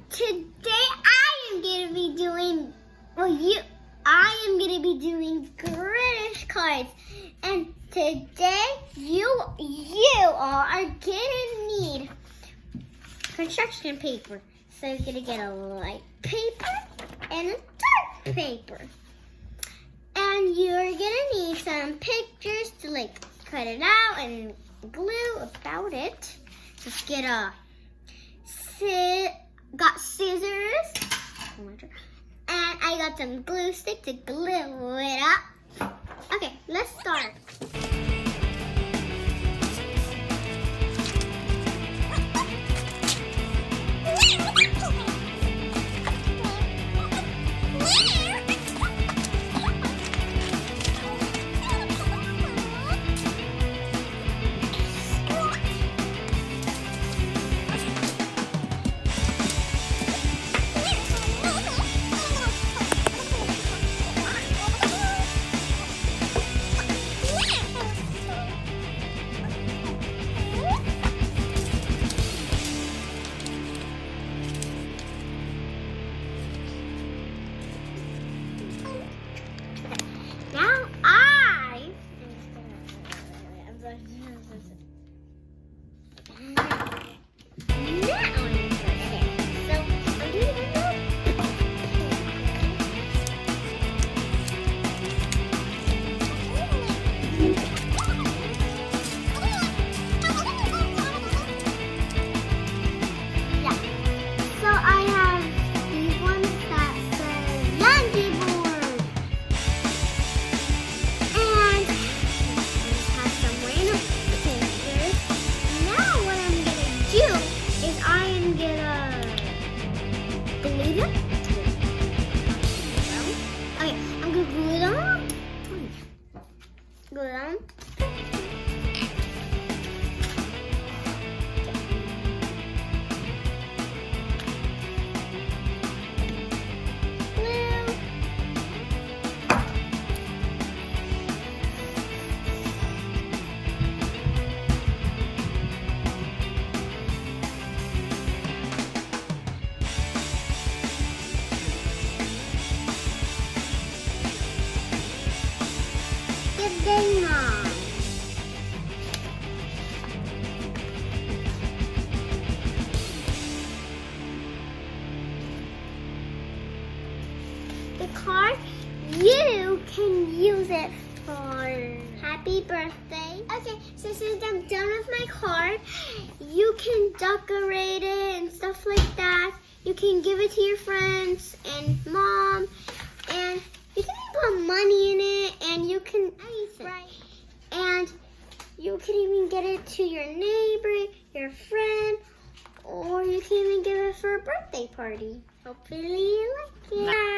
today I am gonna be doing British cards, and today you all are gonna need construction paper. So you're gonna get a light paper and a dark paper, and you're gonna need some pictures to cut it out and glue about it. Just get got scissors, and I got some glue stick to glue it up. Okay, let's start. The card, you can use it for happy birthday. Okay, so since I'm done with my card, you can decorate it and stuff like that. You can give it to your friends and mom, and you can even put money in it, and you can and you can even get it to your neighbor, your friend, or you can even give it for a birthday party. Hopefully you like it. Bye.